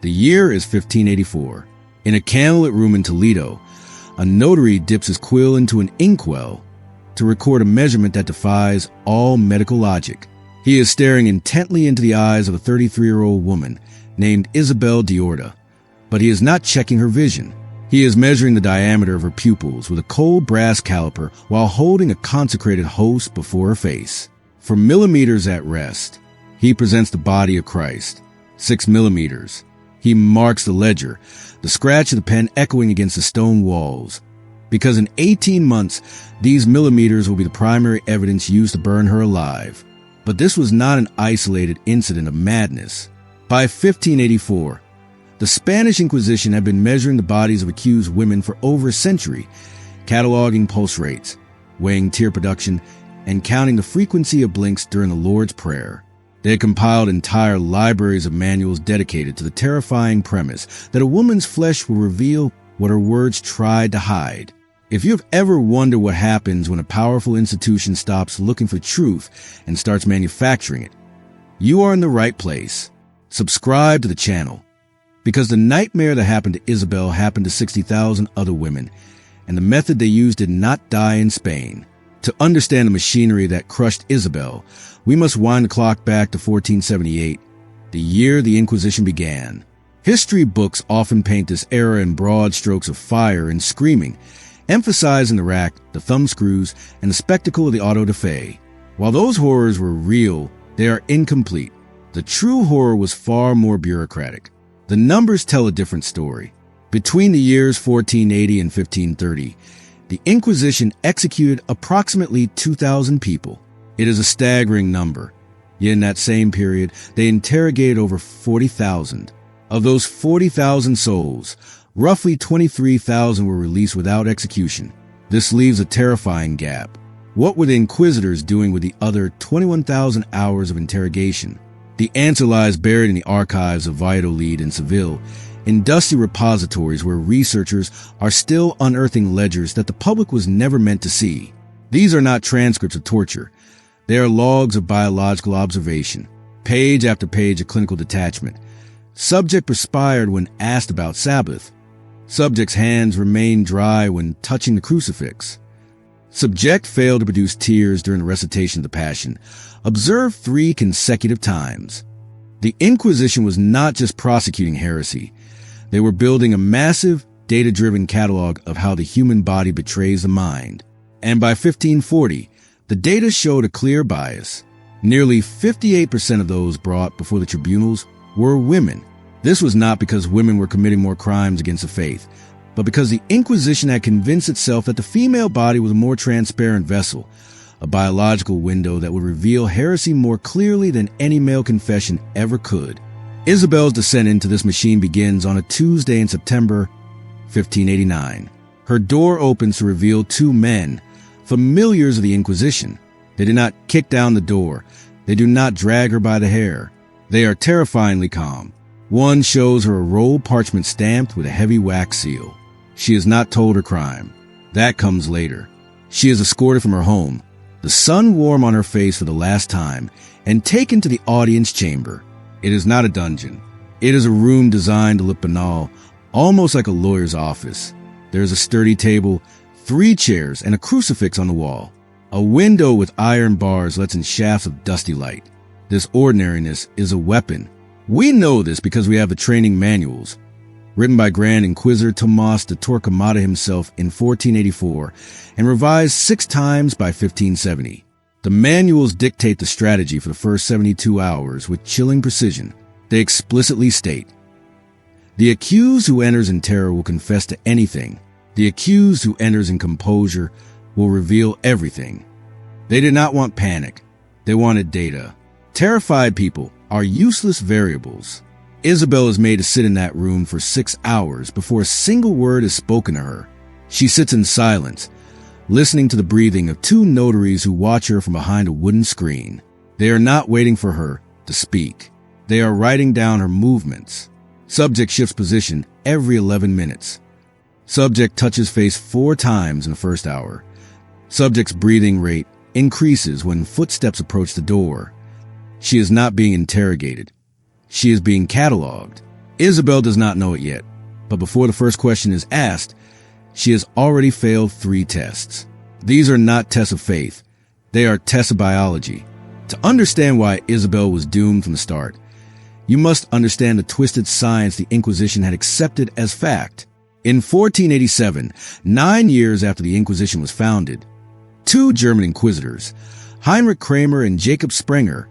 The year is 1584. In a candlelit room in Toledo, a notary dips his quill into an inkwell to record a measurement that defies all medical logic. He is staring intently into the eyes of a 33-year-old woman named Isabel de Córdoba, but he is not checking her vision. He is measuring the diameter of her pupils with a cold brass caliper while holding a consecrated host before her face. For millimeters at rest, he presents the body of Christ. 6 millimeters. He marks the ledger, the scratch of the pen echoing against the stone walls. Because in 18 months, these millimeters will be the primary evidence used to burn her alive. But this was not an isolated incident of madness. By 1584, the Spanish Inquisition had been measuring the bodies of accused women for over a century, cataloging pulse rates, weighing tear production, and counting the frequency of blinks during the Lord's Prayer. They had compiled entire libraries of manuals dedicated to the terrifying premise that a woman's flesh will reveal what her words tried to hide. If you have ever wondered what happens when a powerful institution stops looking for truth and starts manufacturing it, you are in the right place. Subscribe to the channel, because the nightmare that happened to Isabel happened to 60,000 other women, and the method they used did not die in Spain. To understand the machinery that crushed Isabel, we must wind the clock back to 1478, the year the Inquisition began. History books often paint this era in broad strokes of fire and screaming, emphasizing the rack, the thumbscrews, and the spectacle of the auto da fe. While those horrors were real, they are incomplete. The true horror was far more bureaucratic. The numbers tell a different story. Between the years 1480 and 1530, the Inquisition executed approximately 2,000 people. It is a staggering number. Yet in that same period, they interrogated over 40,000. Of those 40,000 souls, roughly 23,000 were released without execution. This leaves a terrifying gap. What were the inquisitors doing with the other 21,000 hours of interrogation? The answer lies buried in the archives of Valladolid and Seville, in dusty repositories where researchers are still unearthing ledgers that the public was never meant to see. These are not transcripts of torture. They are logs of biological observation, page after page of clinical detachment. Subject perspired when asked about Sabbath. Subject's hands remained dry when touching the crucifix. Subject failed to produce tears during the recitation of the Passion, observed 3 consecutive times. The Inquisition was not just prosecuting heresy. They were building a massive, data-driven catalog of how the human body betrays the mind. And by 1540, the data showed a clear bias. Nearly 58% of those brought before the tribunals were women. This was not because women were committing more crimes against the faith, but because the Inquisition had convinced itself that the female body was a more transparent vessel, a biological window that would reveal heresy more clearly than any male confession ever could. Isabel's descent into this machine begins on a Tuesday in September 1589. Her door opens to reveal 2 men, familiars of the Inquisition. They do not kick down the door. They do not drag her by the hair. They are terrifyingly calm. One shows her a rolled parchment stamped with a heavy wax seal. She has not told her crime. That comes later. She is escorted from her home, the sun warm on her face for the last time, and taken to the audience chamber. It is not a dungeon. It is a room designed to look banal, almost like a lawyer's office. There is a sturdy table, 3 chairs, and a crucifix on the wall. A window with iron bars lets in shafts of dusty light. This ordinariness is a weapon. We know this because we have the training manuals, written by Grand Inquisitor Tomás de Torquemada himself in 1484 and revised 6 times by 1570. The manuals dictate the strategy for the first 72 hours with chilling precision. They explicitly state, the accused who enters in terror will confess to anything. The accused who enters in composure will reveal everything. They did not want panic. They wanted data. Terrified people are useless variables. Isabel is made to sit in that room for 6 hours before a single word is spoken to her. She sits in silence, listening to the breathing of 2 notaries who watch her from behind a wooden screen. They are not waiting for her to speak. They are writing down her movements. Subject shifts position every 11 minutes. Subject touches face 4 times in the first hour. Subject's breathing rate increases when footsteps approach the door. She is not being interrogated. She is being cataloged. Isabel does not know it yet, but before the first question is asked, she has already failed 3 tests. These are not tests of faith. They are tests of biology. To understand why Isabel was doomed from the start, you must understand the twisted science the Inquisition had accepted as fact. In 1487, 9 years after the Inquisition was founded, 2 German inquisitors, Heinrich Kramer and Jacob Sprenger,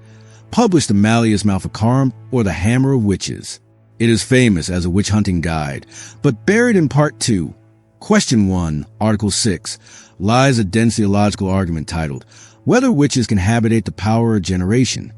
published the Malleus Maleficarum, or the Hammer of Witches. It is famous as a witch hunting guide, but buried in Part 2, Question 1, Article 6, lies a dense theological argument titled, Whether Witches Can Habitate the Power of Generation.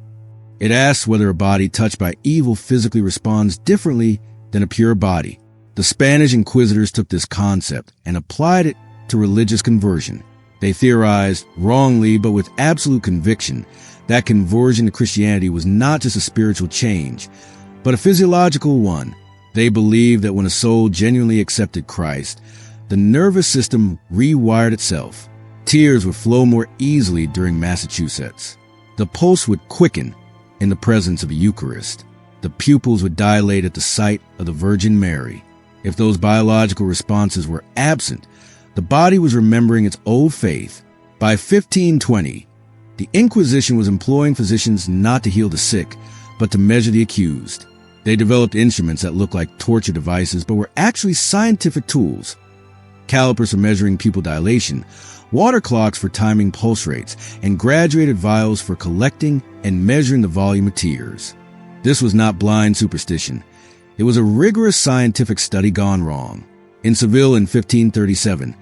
It asks whether a body touched by evil physically responds differently than a pure body. The Spanish Inquisitors took this concept and applied it to religious conversion. They theorized, wrongly but with absolute conviction, that conversion to Christianity was not just a spiritual change, but a physiological one. They believed that when a soul genuinely accepted Christ, the nervous system rewired itself. Tears would flow more easily during Massachusetts. The pulse would quicken in the presence of a Eucharist. The pupils would dilate at the sight of the Virgin Mary. If those biological responses were absent, the body was remembering its old faith. By 1520, the Inquisition was employing physicians not to heal the sick, but to measure the accused. They developed instruments that looked like torture devices, but were actually scientific tools. Calipers for measuring pupil dilation, water clocks for timing pulse rates, and graduated vials for collecting and measuring the volume of tears. This was not blind superstition. It was a rigorous scientific study gone wrong. In Seville in 1537,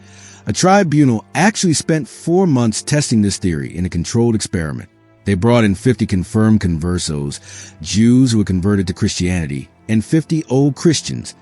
a tribunal actually spent 4 months testing this theory in a controlled experiment. They brought in 50 confirmed Conversos, Jews who had converted to Christianity, and 50 old Christians,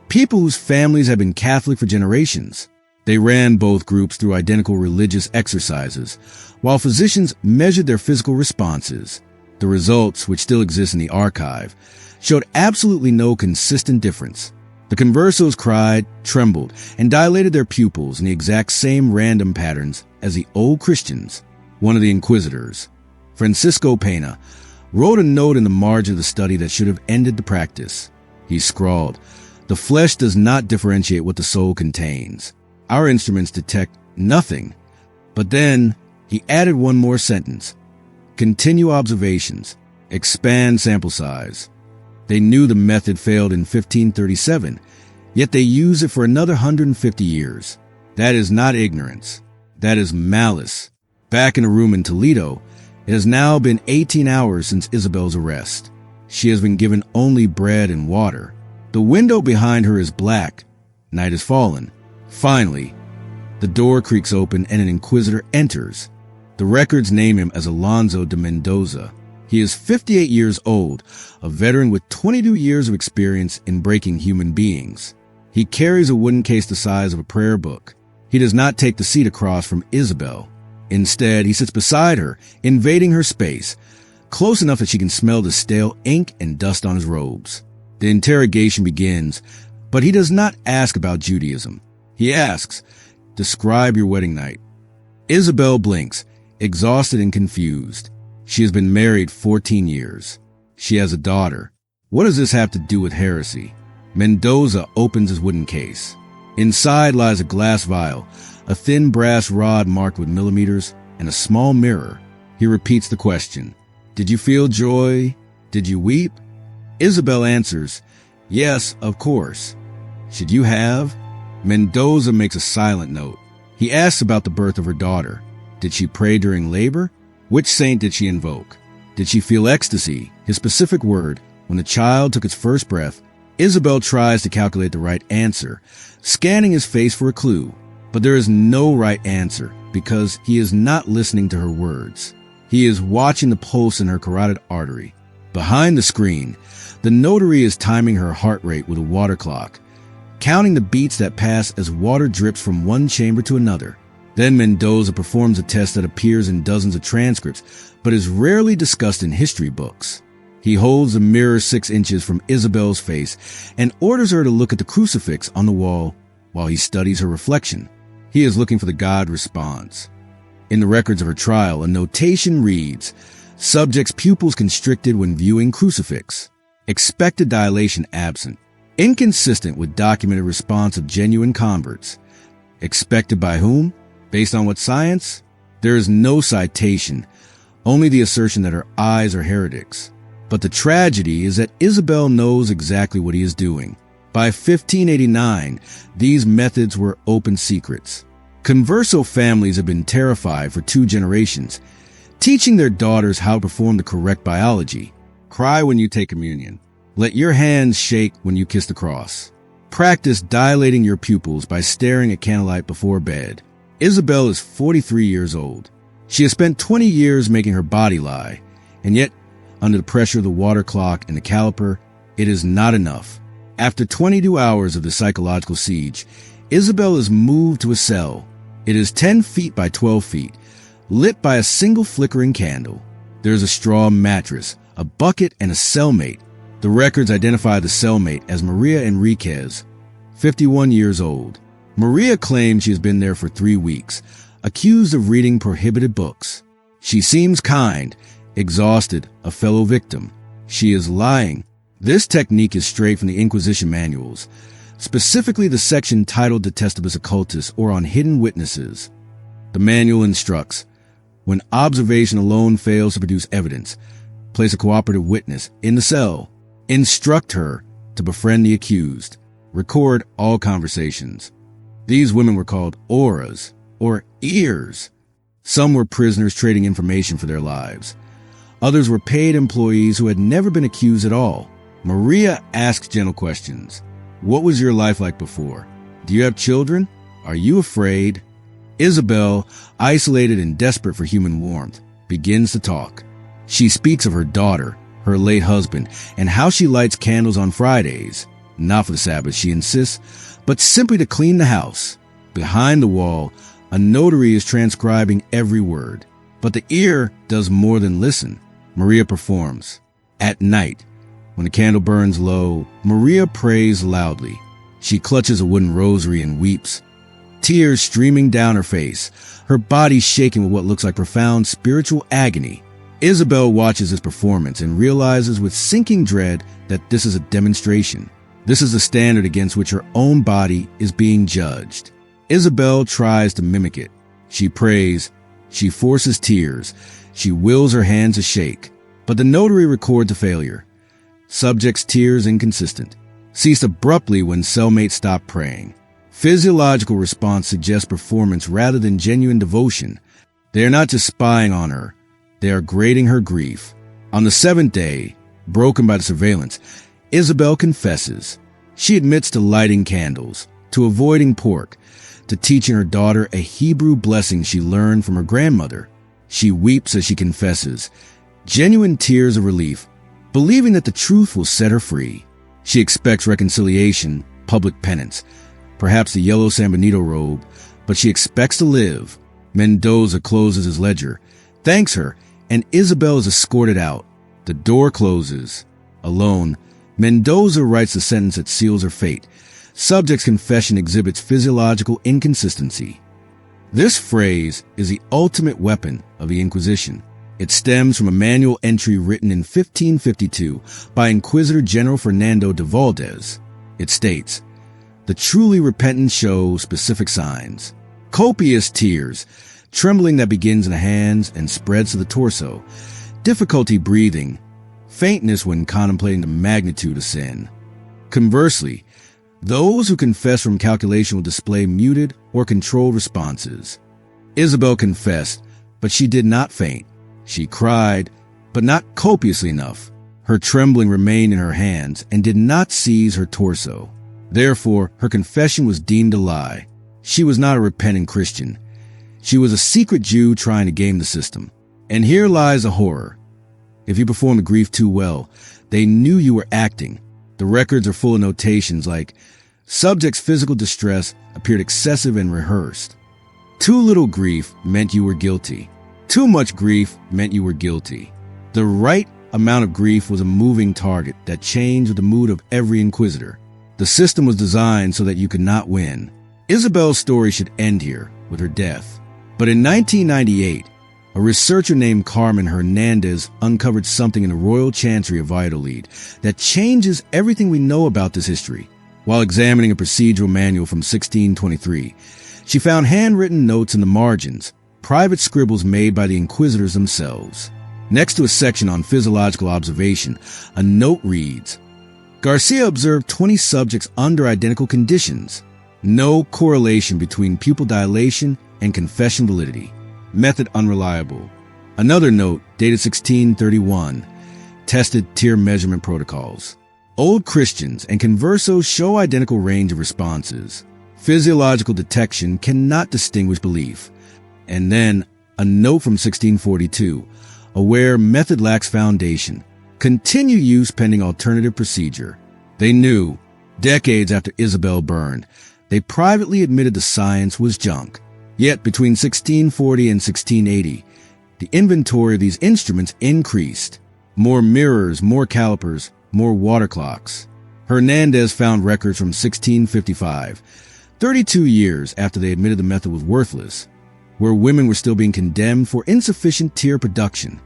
people whose families had been Catholic for generations. They ran both groups through identical religious exercises, while physicians measured their physical responses. The results, which still exist in the archive, showed absolutely no consistent difference. The Conversos cried, trembled, and dilated their pupils in the exact same random patterns as the old Christians. One of the inquisitors, Francisco Pena, wrote a note in the margin of the study that should have ended the practice. He scrawled, "The flesh does not differentiate what the soul contains. Our instruments detect nothing." But then he added one more sentence. "Continue observations. Expand sample size." They knew the method failed in 1537, yet they used it for another 150 years. That is not ignorance. That is malice. Back in a room in Toledo, it has now been 18 hours since Isabel's arrest. She has been given only bread and water. The window behind her is black. Night has fallen. Finally, the door creaks open and an inquisitor enters. The records name him as Alonso de Mendoza. He is 58 years old, a veteran with 22 years of experience in breaking human beings. He carries a wooden case the size of a prayer book. He does not take the seat across from Isabel. Instead, he sits beside her, invading her space, close enough that she can smell the stale ink and dust on his robes. The interrogation begins, but he does not ask about Judaism. He asks, "Describe your wedding night." Isabel blinks, exhausted and confused. She has been married 14 years. She has a daughter. What does this have to do with heresy? Mendoza opens his wooden case. Inside lies a glass vial, a thin brass rod marked with millimeters, and a small mirror. He repeats the question. "Did you feel joy? Did you weep?" Isabel answers, "Yes, of course." "Should you have?" Mendoza makes a silent note. He asks about the birth of her daughter. Did she pray during labor? Which saint did she invoke? Did she feel ecstasy, his specific word, when the child took its first breath? Isabel tries to calculate the right answer, scanning his face for a clue. But there is no right answer because he is not listening to her words. He is watching the pulse in her carotid artery. Behind the screen, the notary is timing her heart rate with a water clock, counting the beats that pass as water drips from one chamber to another. Then Mendoza performs a test that appears in dozens of transcripts, but is rarely discussed in history books. He holds the mirror 6 inches from Isabel's face and orders her to look at the crucifix on the wall while he studies her reflection. He is looking for the God response. In the records of her trial, a notation reads, "Subject's pupils constricted when viewing crucifix." Expected dilation absent. Inconsistent with documented response of genuine converts. Expected by whom? Based on what science? There is no citation, only the assertion that her eyes are heretics. But the tragedy is that Isabel knows exactly what he is doing. By 1589, these methods were open secrets. Converso families have been terrified for 2 generations, teaching their daughters how to perform the correct biology. Cry when you take communion. Let your hands shake when you kiss the cross. Practice dilating your pupils by staring at candlelight before bed. Isabel is 43 years old. She has spent 20 years making her body lie, and yet, under the pressure of the water clock and the caliper, it is not enough. After 22 hours of the psychological siege, Isabel is moved to a cell. It is 10 feet by 12 feet, lit by a single flickering candle. There is a straw mattress, a bucket, and a cellmate. The records identify the cellmate as Maria Enriquez, 51 years old. Maria claims she has been there for 3 weeks, accused of reading prohibited books. She seems kind, exhausted, a fellow victim. She is lying. This technique is straight from the Inquisition manuals, specifically the section titled Detestibus Occultus or on hidden witnesses. The manual instructs, when observation alone fails to produce evidence, place a cooperative witness in the cell. Instruct her to befriend the accused. Record all conversations. These women were called auras, or ears. Some were prisoners trading information for their lives. Others were paid employees who had never been accused at all. Maria asks gentle questions. What was your life like before? Do you have children? Are you afraid? Isabel, isolated and desperate for human warmth, begins to talk. She speaks of her daughter, her late husband, and how she lights candles on Fridays. Not for the Sabbath, she insists, but simply to clean the house. Behind the wall, a notary is transcribing every word. But the ear does more than listen. Maria performs. At night, when the candle burns low, Maria prays loudly. She clutches a wooden rosary and weeps, tears streaming down her face, her body shaking with what looks like profound spiritual agony. Isabel watches this performance and realizes with sinking dread that this is a demonstration. This is the standard against which her own body is being judged. Isabel tries to mimic it. She prays, she forces tears, she wills her hands to shake. But the notary records a failure. Subject's tears inconsistent. Ceased abruptly when cellmate stopped praying. Physiological response suggests performance rather than genuine devotion. They are not just spying on her. They are grading her grief. On the 7th day, broken by the surveillance, Isabel confesses. She admits to lighting candles, to avoiding pork, to teaching her daughter a Hebrew blessing she learned from her grandmother. She weeps as she confesses, genuine tears of relief, believing that the truth will set her free. She expects reconciliation, public penance, perhaps the yellow San Benito robe, but she expects to live. Mendoza closes his ledger, thanks her, and Isabel is escorted out. The door closes. Alone, Mendoza writes the sentence that seals her fate. Subject's confession exhibits physiological inconsistency. This phrase is the ultimate weapon of the Inquisition. It stems from a manual entry written in 1552 by Inquisitor General Fernando de Valdez. It states, "The truly repentant show specific signs. Copious tears, trembling that begins in the hands and spreads to the torso, difficulty breathing, faintness when contemplating the magnitude of sin. Conversely, those who confess from calculation will display muted or controlled responses." Isabel confessed, but she did not faint. She cried, but not copiously enough. Her trembling remained in her hands and did not seize her torso. Therefore, her confession was deemed a lie. She was not a repentant Christian. She was a secret Jew trying to game the system. And here lies the horror. If you performed the grief too well, they knew you were acting. The records are full of notations like, subject's physical distress appeared excessive and rehearsed. Too little grief meant you were guilty. Too much grief meant you were guilty. The right amount of grief was a moving target that changed with the mood of every inquisitor. The system was designed so that you could not win. Isabel's story should end here, with her death. But in 1998, A researcher named Carmen Hernandez uncovered something in the Royal Chancery of Valladolid that changes everything we know about this history. While examining a procedural manual from 1623, she found handwritten notes in the margins, private scribbles made by the inquisitors themselves. Next to a section on physiological observation, a note reads, Garcia observed 20 subjects under identical conditions. No correlation between pupil dilation and confession validity. Method unreliable. Another note, dated 1631, tested tear measurement protocols. Old Christians and Conversos show identical range of responses. Physiological detection cannot distinguish belief. And then, a note from 1642, aware method lacks foundation. Continue use pending alternative procedure. They knew, decades after Isabel burned, they privately admitted the science was junk. Yet between 1640 and 1680, the inventory of these instruments increased. More mirrors, more calipers, more water clocks. Hernandez found records from 1655, 32 years after they admitted the method was worthless, where women were still being condemned for insufficient tear production.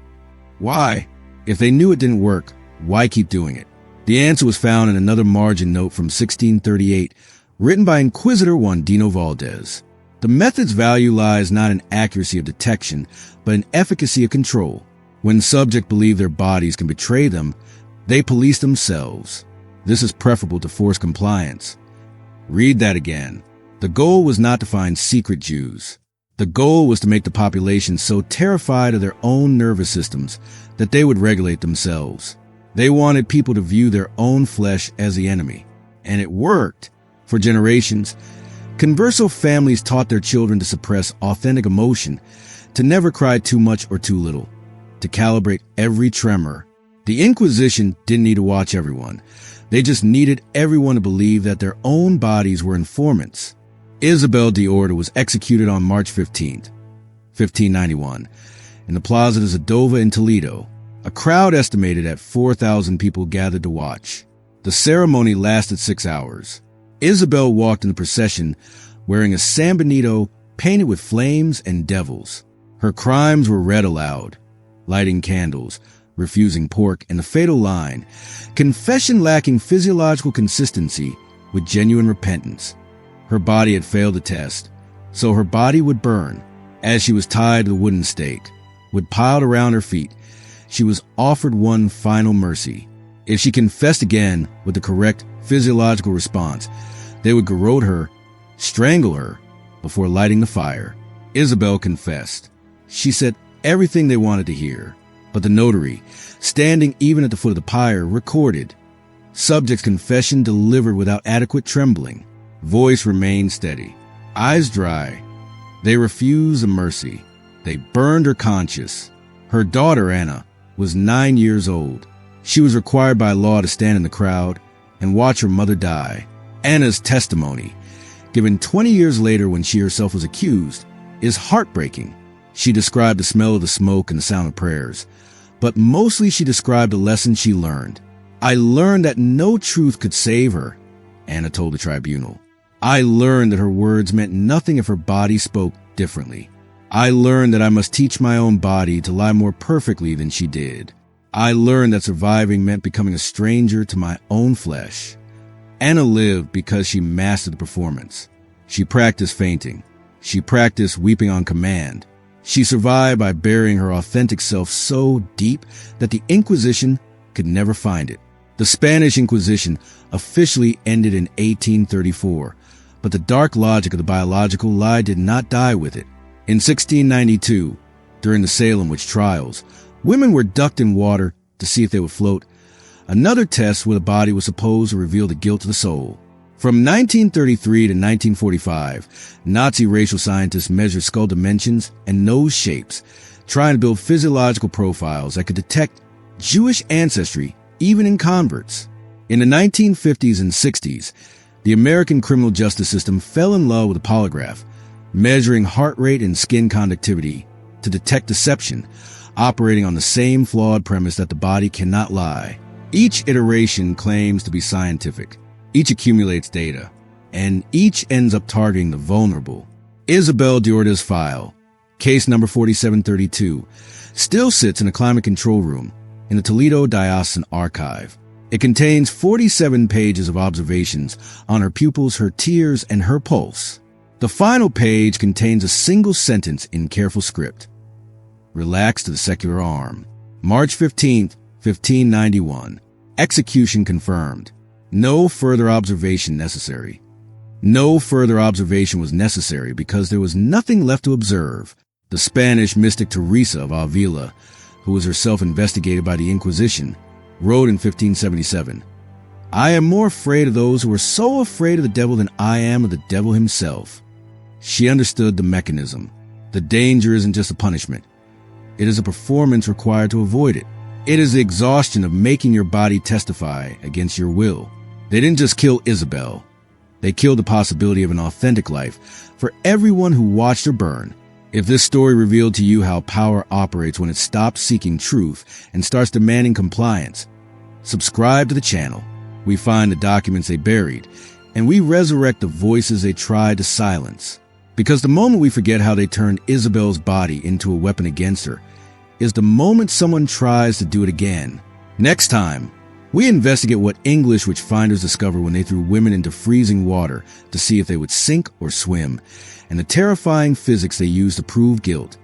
Why? If they knew it didn't work, why keep doing it? The answer was found in another margin note from 1638, written by Inquisitor Juan Dino Valdez. The method's value lies not in accuracy of detection, but in efficacy of control. When subjects believe their bodies can betray them, they police themselves. This is preferable to forced compliance. Read that again. The goal was not to find secret Jews. The goal was to make the population so terrified of their own nervous systems that they would regulate themselves. They wanted people to view their own flesh as the enemy. And it worked. For generations, Converso families taught their children to suppress authentic emotion, to never cry too much or too little, to calibrate every tremor. The Inquisition didn't need to watch everyone. They just needed everyone to believe that their own bodies were informants. Isabel de Córdoba was executed on March 15th, 1591, in the Plaza de Zadova in Toledo. A crowd estimated at 4,000 people gathered to watch. The ceremony lasted 6 hours. Isabel walked in the procession wearing a San Benito painted with flames and devils. Her crimes were read aloud, lighting candles, refusing pork, and the fatal line, confession lacking physiological consistency with genuine repentance. Her body had failed the test, so her body would burn. As she was tied to the wooden stake, with piled around her feet, she was offered one final mercy. If she confessed again with the correct physiological response, they would garrote her, strangle her, before lighting the fire. Isabel confessed. She said everything they wanted to hear. But the notary, standing even at the foot of the pyre, recorded. Subject's confession delivered without adequate trembling. Voice remained steady. Eyes dry. They refused a mercy. They burned her conscience. Her daughter, Anna, was 9 years old. She was required by law to stand in the crowd and watch her mother die. Anna's testimony, given 20 years later when she herself was accused, is heartbreaking. She described the smell of the smoke and the sound of prayers, but mostly she described the lesson she learned. I learned that no truth could save her, Anna told the tribunal. I learned that her words meant nothing if her body spoke differently. I learned that I must teach my own body to lie more perfectly than she did. I learned that surviving meant becoming a stranger to my own flesh. Anna lived because she mastered the performance. She practiced fainting. She practiced weeping on command. She survived by burying her authentic self so deep that the Inquisition could never find it. The Spanish Inquisition officially ended in 1834, but the dark logic of the biological lie did not die with it. In 1692, during the Salem witch trials, women were ducked in water to see if they would float, another test where the body was supposed to reveal the guilt of the soul. From 1933 to 1945, Nazi racial scientists measured skull dimensions and nose shapes, trying to build physiological profiles that could detect Jewish ancestry even in converts. In the 1950s and 60s, the American criminal justice system fell in love with a polygraph, measuring heart rate and skin conductivity to detect deception, operating on the same flawed premise that the body cannot lie. Each iteration claims to be scientific. Each accumulates data, and each ends up targeting the vulnerable. Isabel de Córdoba's file, Case number 4732 still sits in a climate control room in the Toledo Diocesan Archive. It contains 47 pages of observations on her pupils, her tears, and her pulse. The final page contains a single sentence in careful script. Relax to the secular arm. March 15th, 1591. Execution confirmed. No further observation necessary. No further observation was necessary because there was nothing left to observe. The Spanish mystic Teresa of Avila, who was herself investigated by the Inquisition, wrote in 1577, "I am more afraid of those who are so afraid of the devil than I am of the devil himself." She understood the mechanism. The danger isn't just a punishment. It is a performance required to avoid it. It is the exhaustion of making your body testify against your will. They didn't just kill Isabel. They killed the possibility of an authentic life for everyone who watched her burn. If this story revealed to you how power operates when it stops seeking truth and starts demanding compliance, subscribe to the channel. We find the documents they buried, and we resurrect the voices they tried to silence. Because the moment we forget how they turned Isabel's body into a weapon against her is the moment someone tries to do it again. Next time, we investigate what English witchfinders discovered when they threw women into freezing water to see if they would sink or swim, and the terrifying physics they used to prove guilt.